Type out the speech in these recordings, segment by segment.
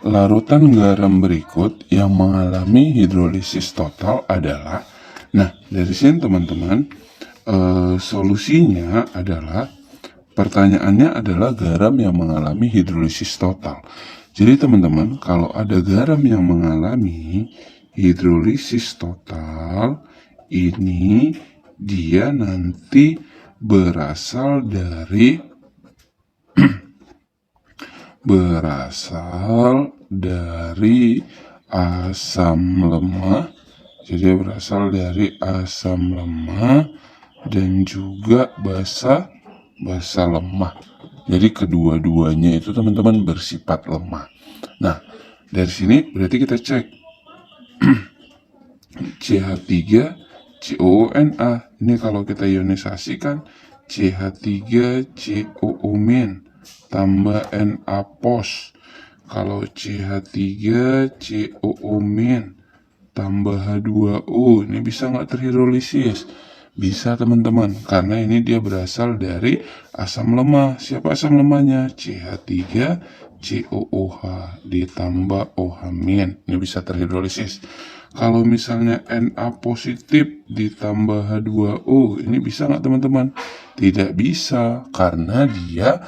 larutan garam berikut yang mengalami hidrolisis total adalah, nah dari sini teman-teman, solusinya adalah, pertanyaannya adalah garam yang mengalami hidrolisis total. Jadi teman-teman, kalau ada garam yang mengalami hidrolisis total, ini dia nanti berasal dari asam lemah. Jadi berasal dari asam lemah dan juga basa lemah. Jadi kedua-duanya itu teman-teman bersifat lemah. Nah, dari sini berarti kita cek CH3 COONA. Ini kalau kita ionisasikan CH3 COO- tambah Na pos. Kalau CH3 COO- tambah H2O, ini bisa nggak terhidrolisis? Bisa teman-teman, karena ini dia berasal dari asam lemah. Siapa asam lemahnya? CH3 COOH ditambah OH-. Ini bisa terhidrolisis. Kalau misalnya Na positif ditambah H2O, ini bisa nggak teman-teman? Tidak bisa, karena dia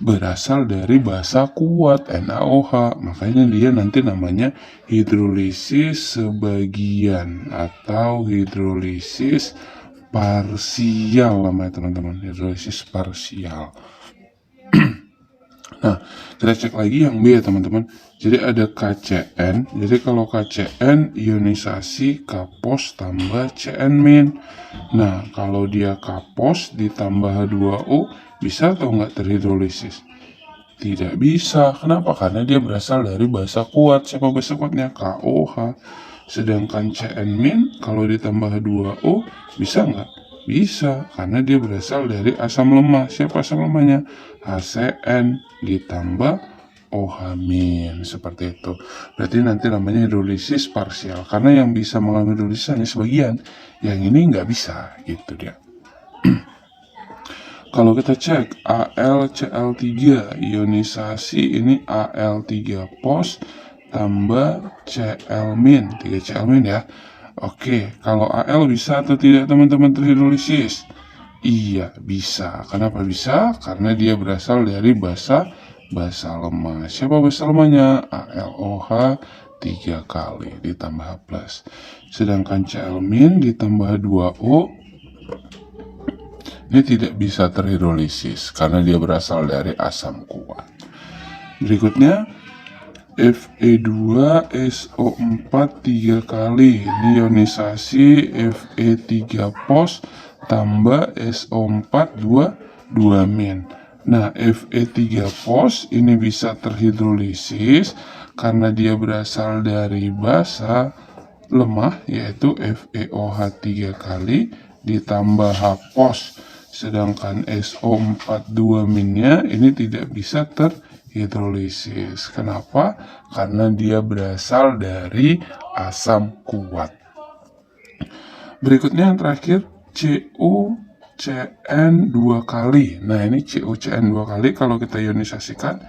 berasal dari basa kuat NaOH. Makanya dia nanti namanya hidrolisis sebagian atau hidrolisis parsial namanya teman-teman, hidrolisis parsial. Nah, kita cek lagi yang B ya teman-teman. Jadi ada KCN. Jadi kalau KCN ionisasi Kpos tambah Cn-. Nah, kalau dia Kpos ditambah H2O, bisa atau nggak terhidrolisis? Tidak bisa. Kenapa? Karena dia berasal dari basa kuat. Siapa basa kuatnya? KOH. Sedangkan Cn- kalau ditambah H2O, bisa nggak? Bisa, karena dia berasal dari asam lemah. Siapa asam lemahnya? HCN ditambah OH-. Seperti itu. Berarti nanti namanya hidrolisis parsial. Karena yang bisa mengalami hidrolisis hanya sebagian. Yang ini nggak bisa, gitu dia. Kalau kita cek AlCl3 ionisasi, ini Al3 pos tambah Cl-, 3Cl- ya. Oke, kalau Al bisa atau tidak teman-teman terhidrolisis? Iya, bisa. Kenapa bisa? Karena dia berasal dari basa lemah. Siapa basa lemahnya? AlOH 3 kali ditambah H+. Sedangkan Cl- ditambah H2O ini tidak bisa terhidrolisis karena dia berasal dari asam kuat. Berikutnya Fe2SO4 3 kali. Ini ionisasi Fe3 pos tambah SO4 2-. Nah, Fe3 pos ini bisa terhidrolisis karena dia berasal dari basa lemah, yaitu FeOH 3 kali ditambah H pos. Sedangkan SO4 2-nya ini tidak bisa terhidrolisis. Kenapa? Karena dia berasal dari asam kuat. Berikutnya yang terakhir CuCN 2 kali. Nah, ini CuCN 2 kali kalau kita ionisasikan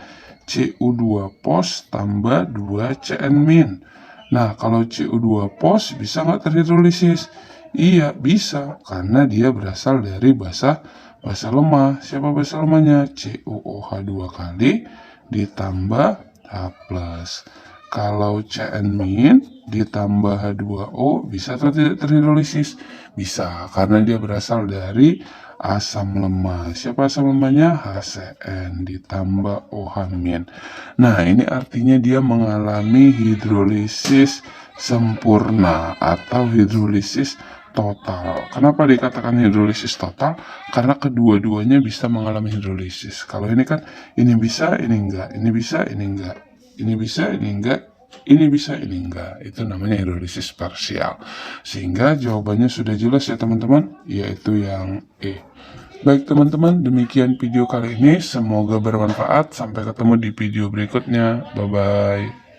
Cu2 pos tambah 2 Cn-. Nah, kalau Cu2 pos bisa nggak terhidrolisis? Iya, bisa, karena dia berasal dari basa lemah. Siapa basa lemahnya? CuOH 2 kali ditambah H+. Kalau Cn- ditambah H2O bisa atau tidak terhidrolisis? Bisa, karena dia berasal dari asam lemah. Siapa asam lemahnya? HCN ditambah OH-. Nah, ini artinya dia mengalami hidrolisis sempurna atau hidrolisis total. Kenapa dikatakan hidrolisis total? Karena kedua-duanya bisa mengalami hidrolisis. Kalau ini kan ini bisa, ini enggak. Ini bisa, ini enggak. Ini bisa, ini enggak. Ini bisa, ini enggak. Itu namanya hidrolisis parsial. Sehingga jawabannya sudah jelas ya teman-teman, yaitu yang E. Baik teman-teman, demikian video kali ini. Semoga bermanfaat. Sampai ketemu di video berikutnya. Bye-bye.